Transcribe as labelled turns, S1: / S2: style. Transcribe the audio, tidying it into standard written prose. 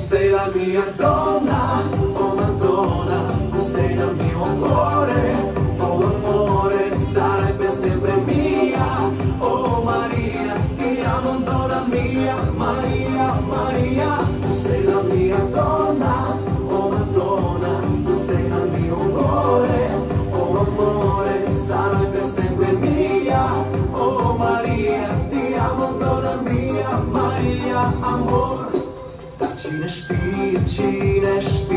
S1: Sei la mia donna, oh Madonna, tu sei nel mio cuore, oh amore, sarai per sempre mia, oh Maria, ti amo donna mia, Maria, Maria, tu sei la mia donna, oh Madonna, tu sei nel mio cuore, oh amore, sarai per sempre mia, oh Maria, ti amo donna mia, Maria, amor. Cine știi, cine știi